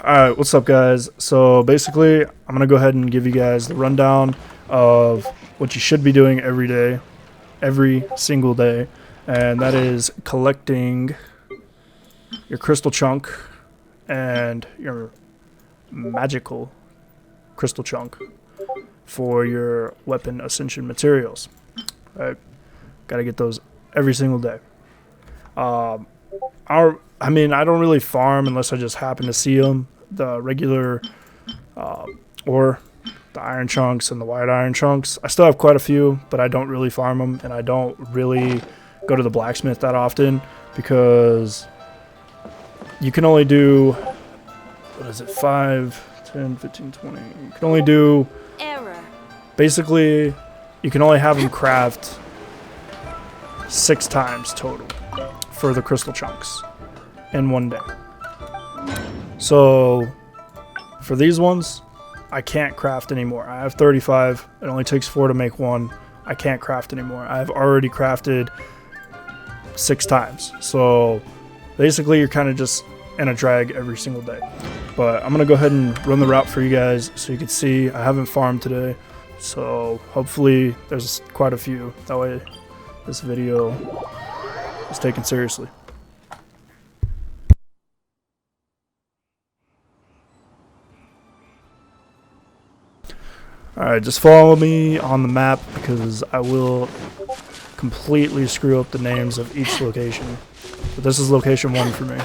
Alright, what's up guys? So basically, I'm going to go ahead and give you guys the rundown of what you should be doing every day, every single day, and that is collecting your crystal chunk and your magical crystal chunk for your weapon ascension materials. Right? Gotta get those every single day. I mean, I don't really farm unless I just happen to see them. The regular or the iron chunks and the white iron chunks. I still have quite a few, but I don't really farm them, and I don't really go to the blacksmith that often because you can only do, what is it, 5, 10, 15, 20. You can only do, basically, you can only have them craft 6 times total for the crystal chunks in one day. So for these ones, I can't craft anymore. I have 35. It only takes 4 to make one. I can't craft anymore. I've already crafted 6 times. So basically you're kind of just in a drag every single day. But I'm going to go ahead and run the route for you guys so you can see. I haven't farmed today, so hopefully there's quite a few. That way this video is taken seriously. Alright, just follow me on the map because I will completely screw up the names of each location. But this is location 1 for me.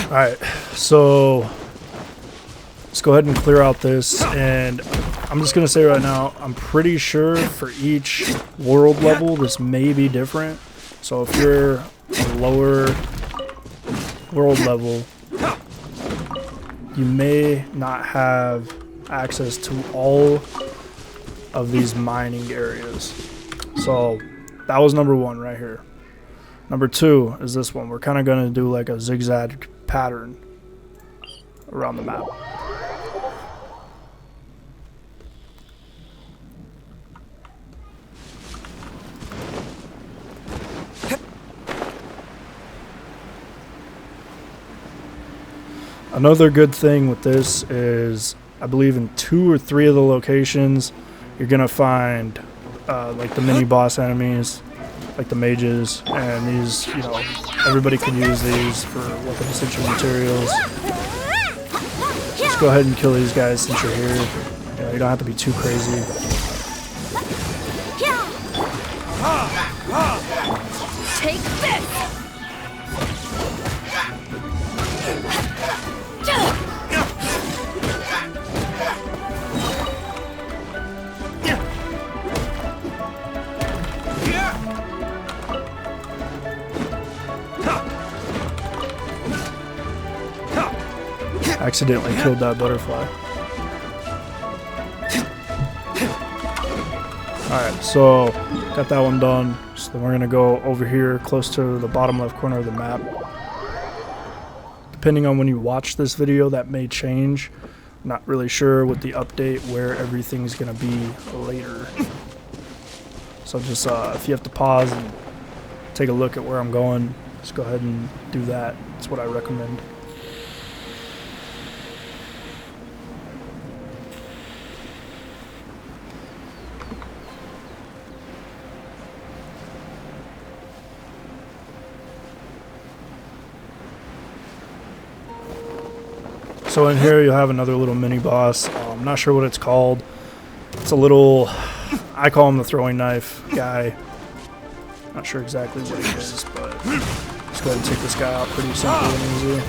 Alright, so let's go ahead and clear out this, and I'm just going to say right now, I'm pretty sure for each world level this may be different. So if you're a lower world level, you may not have access to all of these mining areas. So that was number 1 right here. Number 2 is this one. We're kind of going to do like a zigzag pattern around the map. Another good thing with this is, I believe in 2 or 3 of the locations, you're gonna find like the mini boss enemies, like the mages, and these, you know, everybody can use these for weapon essential materials. Just go ahead and kill these guys since you're here. You know, you don't have to be too crazy. Take this! Accidentally killed that butterfly. Alright, so got that one done. So then we're going to go over here close to the bottom left corner of the map. Depending on when you watch this video, that may change. Not really sure with the update where everything's going to be later. So just if you have to pause and take a look at where I'm going, just go ahead and do that. That's what I recommend. So in here you'll have another little mini boss. I'm not sure what it's called. It's a little, I call him the throwing knife guy. Not sure exactly what he is, but let's go ahead and take this guy out pretty simple and easy.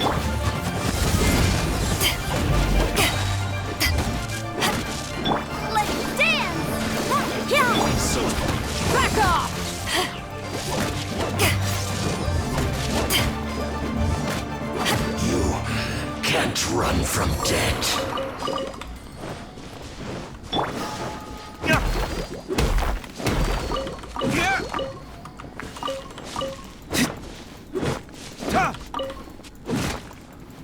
Let's dance! Back off! Can't run from death.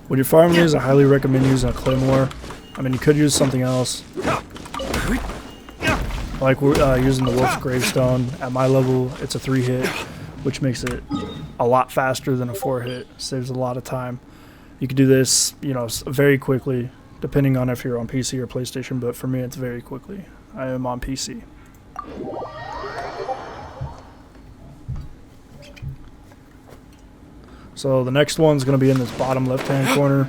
When you're farming these, I highly recommend using a claymore. I mean, you could use something else. Like using the wolf's gravestone. At my level, it's a 3-hit, which makes it a lot faster than a 4-hit. Saves a lot of time. You could do this, you know, very quickly, depending on if you're on PC or PlayStation, but for me, it's very quickly. I am on PC. So the next one's going to be in this bottom left-hand corner.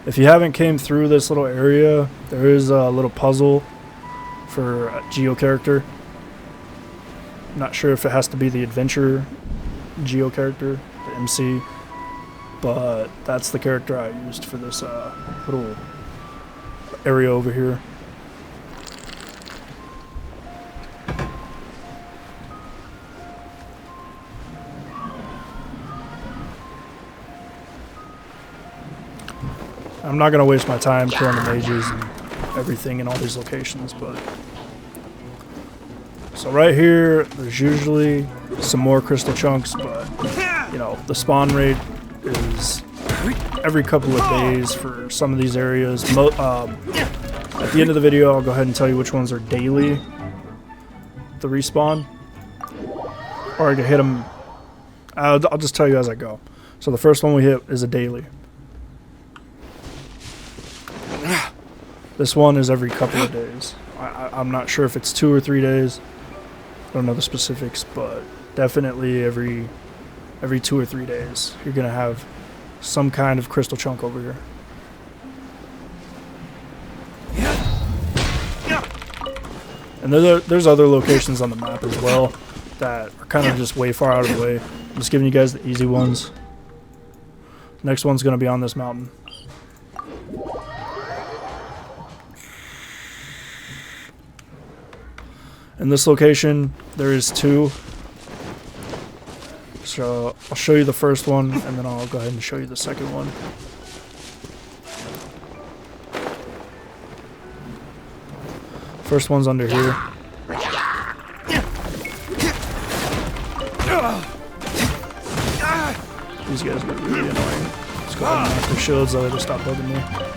If you haven't came through this little area, there is a little puzzle for a Geo character. Not sure if it has to be the adventure Geo character, the MC, but that's the character I used for this little area over here. I'm not going to waste my time killing the mages and everything in all these locations, but... So right here, there's usually some more crystal chunks, but, you know, the spawn rate is every couple of days for some of these areas. At the end of the video, I'll go ahead and tell you which ones are daily, the respawn. Or I can hit them... I'll just tell you as I go. So the first one we hit is a daily. This one is every couple of days. I'm not sure if it's 2 or 3 days. I don't know the specifics, but definitely every 2 or 3 days you're gonna have some kind of crystal chunk over here. And there's other locations on the map as well that are kind of just way far out of the way. I'm just giving you guys the easy ones. Next one's gonna be on this mountain. In this location, there is 2. So I'll show you the first one, and then I'll go ahead and show you the second one. First one's under here. These guys are really annoying. Let's go ahead and knock their shields, that way they'll stop bugging me.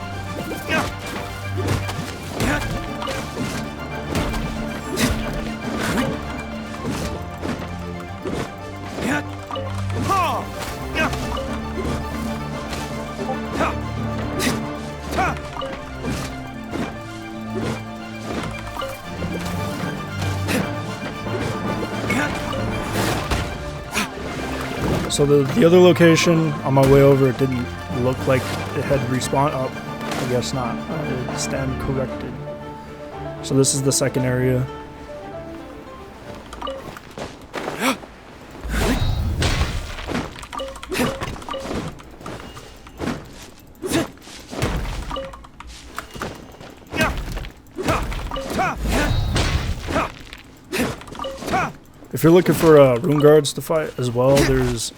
So the other location, on my way over, it didn't look like it had respawned. Oh, I guess not. I stand corrected. So this is the second area. If you're looking for rune guards to fight as well, there's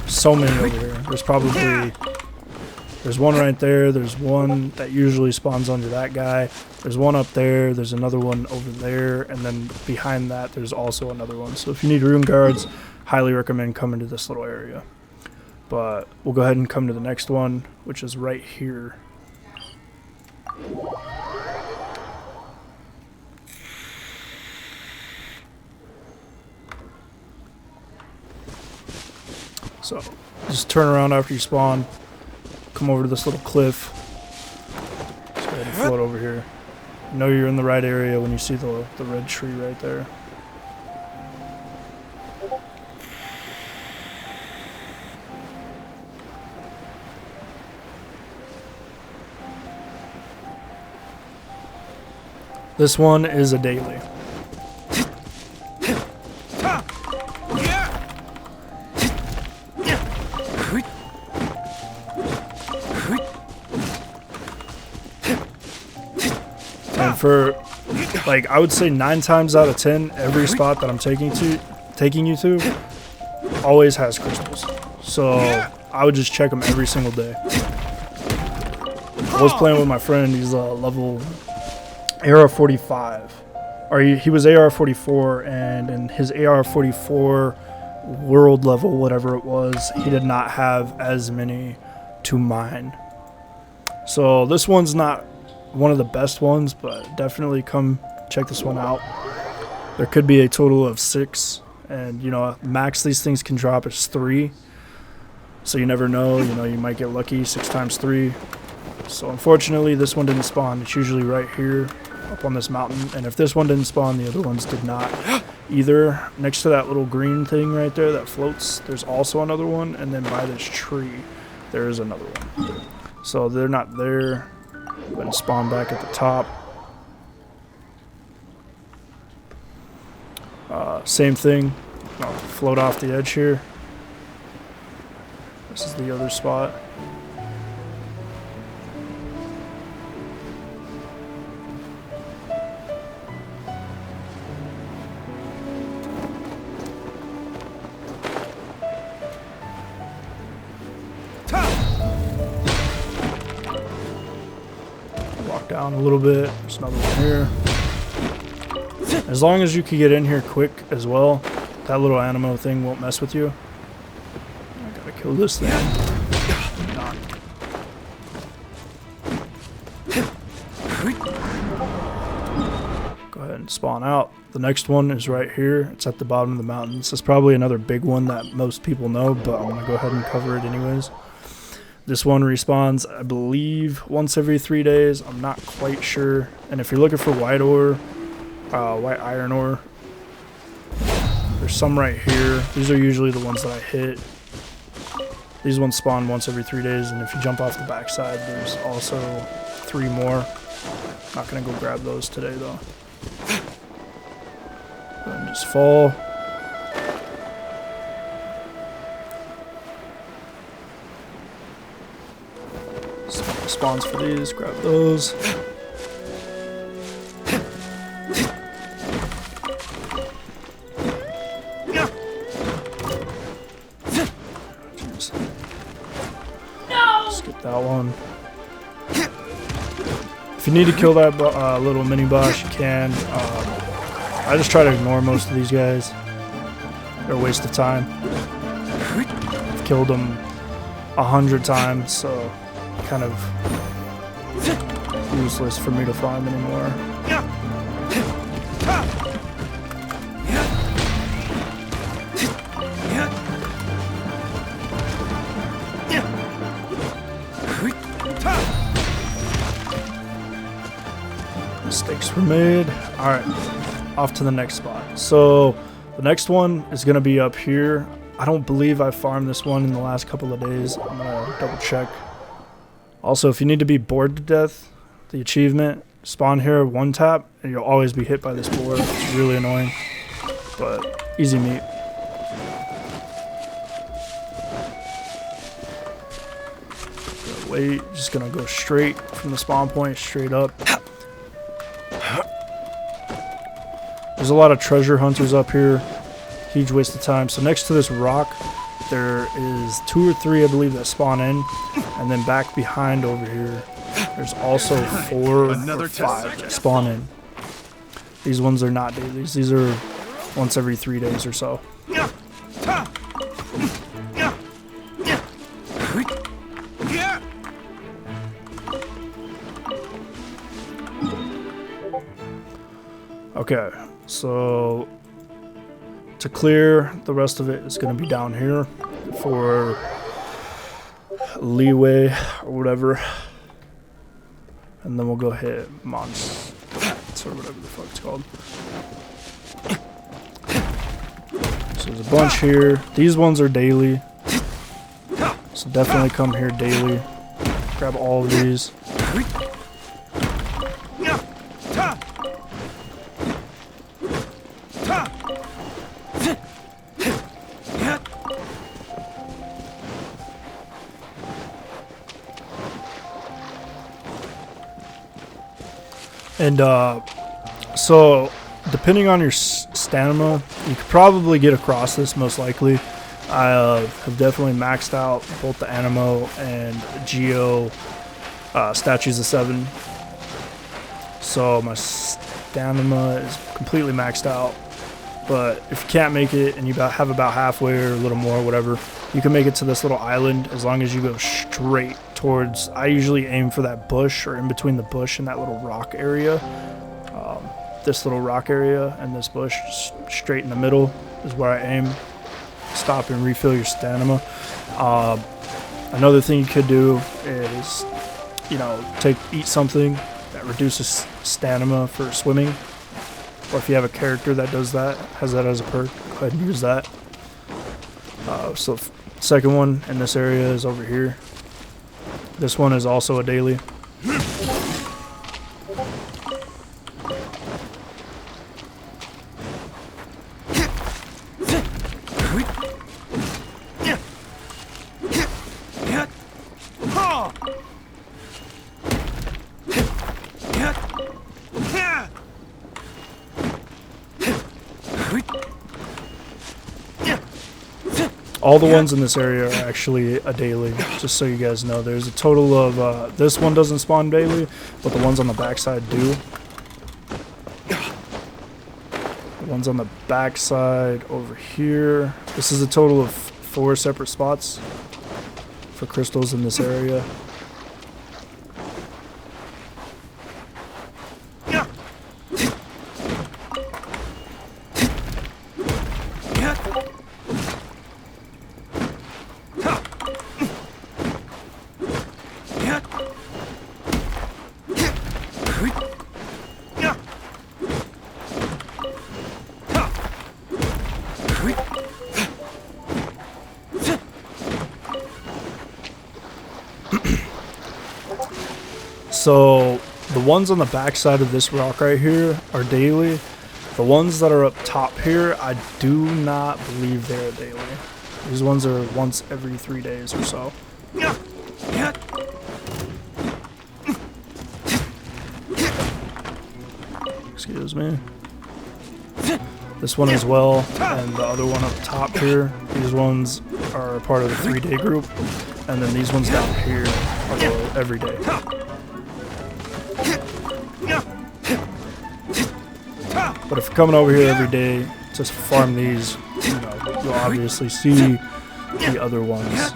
so many over here. There's one right there, there's one that usually spawns under that guy, there's one up there, there's another one over there, and then behind that there's also another one. So if you need rune guards, highly recommend coming to this little area. But we'll go ahead and come to the next one, which is right here. So, just turn around after you spawn, come over to this little cliff, just go ahead and float over here. You know you're in the right area when you see the red tree right there. This one is a daily. And for, like, I would say 9 times out of 10, every spot that I'm taking you to always has crystals. So I would just check them every single day. I was playing with my friend. He's level AR 45, or he was AR 44, and in his AR 44 world level, whatever it was, he did not have as many to mine So this one's not one of the best ones, but definitely come check this one out. There could be a total of 6, and you know, max these things can drop is 3. So you never know, you know, you might get lucky. 6 times 3. So unfortunately this one didn't spawn. It's usually right here up on this mountain, and if this one didn't spawn, the other ones did not either. Next to that little green thing right there that floats, there's also another one, and then by this tree there is another one. So they're not there. Go ahead and spawn back at the top. Same thing. I'll float off the edge here. This is the other spot. Walk down a little bit. There's another one here. As long as you can get in here quick as well, that little animo thing won't mess with you. I gotta kill this thing. Go ahead and spawn out. The next one is right here. It's at the bottom of the mountain. This is probably another big one that most people know, but I'm gonna go ahead and cover it anyways. This one respawns, I believe, once every 3 days. I'm not quite sure. And if you're looking for white ore, white iron ore, there's some right here. These are usually the ones that I hit. These ones spawn once every 3 days, and if you jump off the backside, there's also 3 more. Not gonna go grab those today though. And just fall. Spawns for these, grab those. Skip that one. If you need to kill that little mini boss, you can. I just try to ignore most of these guys. They're a waste of time. I've killed them 100 times, so kind of useless for me to farm anymore. Mistakes were made. Alright, off to the next spot. So the next one is going to be up here. I don't believe I farmed this one in the last couple of days. I'm going to double check. Also, if you need to be bored to death, the achievement, spawn here, 1 tap, and you'll always be hit by this board. It's really annoying, but easy meat. Wait, just gonna go straight from the spawn point, straight up. There's a lot of treasure hunters up here. Huge waste of time. So next to this rock, there is 2 or 3, I believe, that spawn in. And then back behind over here, there's also 4 or 5 that spawn in. These ones are not dailies. These are once every 3 days or so. Okay, so to clear the rest of it is going to be down here for Liyue or whatever, and then we'll go hit monster or whatever the fuck it's called. So there's a bunch here. These ones are daily, so definitely come here daily. Grab all of these. And so depending on your stamina, you could probably get across this most likely. I have definitely maxed out both the Animo and Geo statues of 7. So my stamina is completely maxed out. But if you can't make it and you have about halfway or a little more, whatever, you can make it to this little island as long as you go straight towards. I usually aim for that bush, or in between the bush and that little rock area. This little rock area and this bush, just straight in the middle is where I aim. Stop and refill your stamina. Another thing you could do is, you know, eat something that reduces stamina for swimming, or if you have a character that does that, has that as a perk, go ahead and use that. So second one in this area is over here. This one is also a daily. All the ones in this area are actually a daily, just so you guys know. There's a total of, this one doesn't spawn daily, but the ones on the backside do. The ones on the backside over here. This is a total of 4 separate spots for crystals in this area. So the ones on the back side of this rock right here are daily. The ones that are up top here, I do not believe they're daily. These ones are once every 3 days or so. Excuse me. This one as well, and the other one up top here. These ones are part of the 3-day group, and then these ones down here are the every day. But if you're coming over here every day to farm these, you know, you'll obviously see the other ones.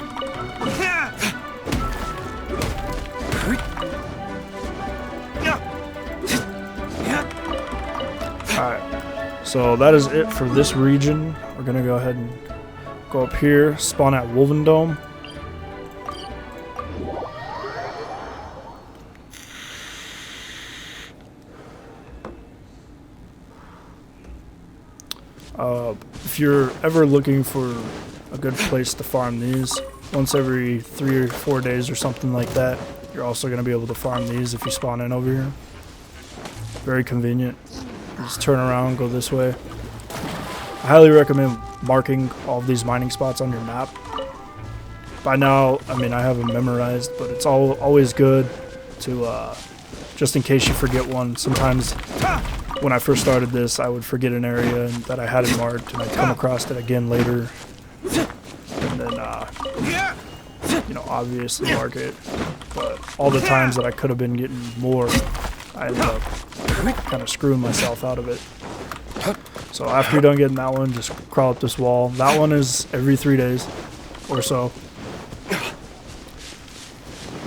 Alright, so that is it for this region. We're going to go ahead and go up here, spawn at Wolven Dome. If you're ever looking for a good place to farm these, once every 3 or 4 days or something like that, you're also going to be able to farm these if you spawn in over here. Very convenient. Just turn around, go this way. I highly recommend marking all of these mining spots on your map. By now, I mean, I have them memorized, but it's always good to, just in case you forget one. Sometimes when I first started this, I would forget an area that I had it marked, and I'd come across it again later, and then, you know, obviously mark it. But all the times that I could have been getting more, I ended up kind of screwing myself out of it. So after you're done getting that one, just crawl up this wall. That one is every 3 days or so. You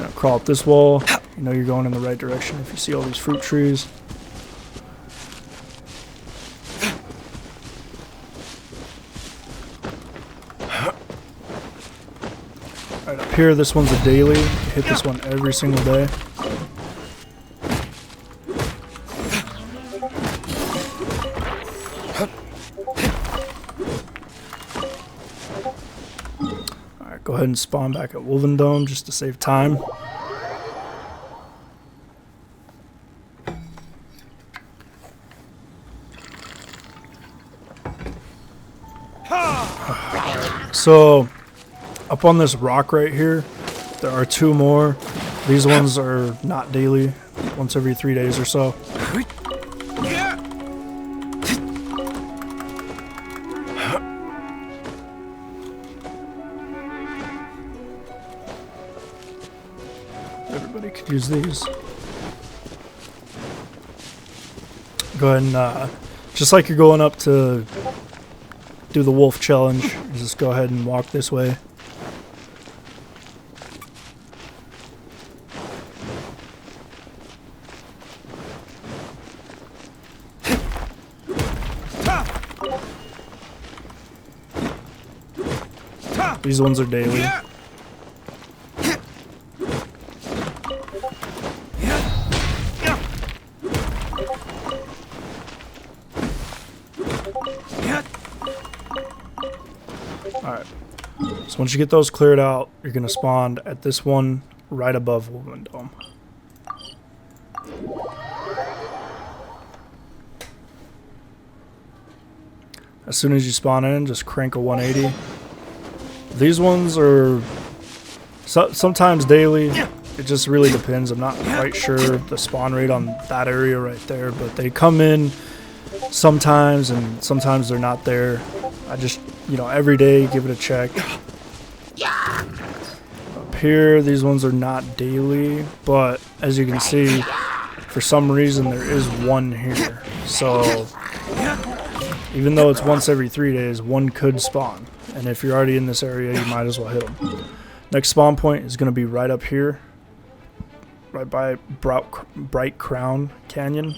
know, crawl up this wall. You know you're going in the right direction if you see all these fruit trees. Right up here, this one's a daily. You hit this one every single day. Alright, go ahead and spawn back at Wolven Dome just to save time. So up on this rock right here, there are 2 more. These ones are not daily, once every 3 days or so. Everybody could use these. Go ahead and, just like you're going up to do the wolf challenge, just go ahead and walk this way. These ones are daily. Alright. So once you get those cleared out, you're going to spawn at this one right above Woven Dome. As soon as you spawn in, just crank a 180. These ones are sometimes daily. It just really depends. I'm not quite sure the spawn rate on that area right there, but they come in sometimes and sometimes they're not there. I just, you know, every day give it a check. Up here, these ones are not daily, but as you can see, for some reason there is one here. So even though it's once every 3 days, one could spawn. And if you're already in this area, you might as well hit them. Next spawn point is going to be right up here. Right by Bright Crown Canyon.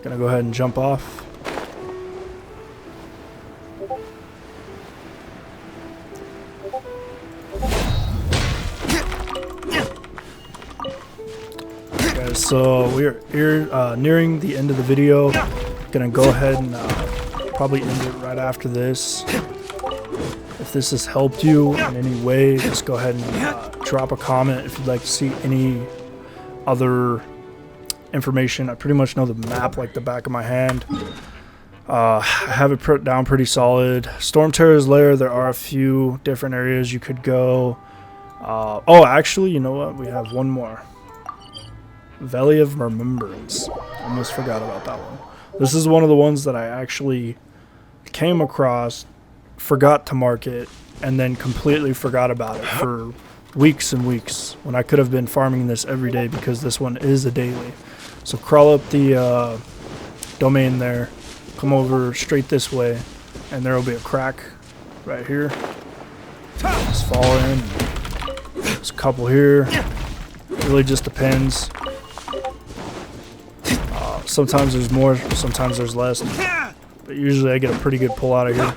Gonna go ahead and jump off. So we're here nearing the end of the video. Gonna go ahead and probably end it right after this. If this has helped you in any way, just go ahead and drop a comment if you'd like to see any other information. I pretty much know the map like the back of my hand. I have it put down pretty solid. Stormterror's Lair, there are a few different areas you could go. Oh, actually, you know what? We have one more. Valley of Remembrance. Almost forgot about that one. This is one of the ones that I actually came across, forgot to mark it, and then completely forgot about it for weeks and weeks when I could have been farming this every day because this one is a daily. So crawl up the domain there, come over straight this way, and there will be a crack right here. Just fall in. There's a couple here. It really just depends. Sometimes there's more, sometimes there's less, but usually I get a pretty good pull out of here.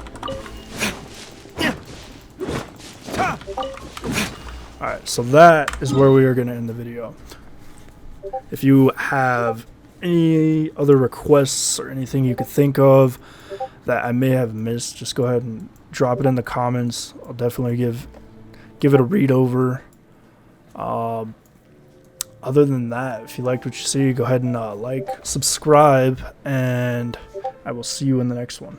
Alright, so that is where we are going to end the video. If you have any other requests or anything you could think of that I may have missed, just go ahead and drop it in the comments. I'll definitely give it a read over. Other than that, if you liked what you see, go ahead and like, subscribe, and I will see you in the next one.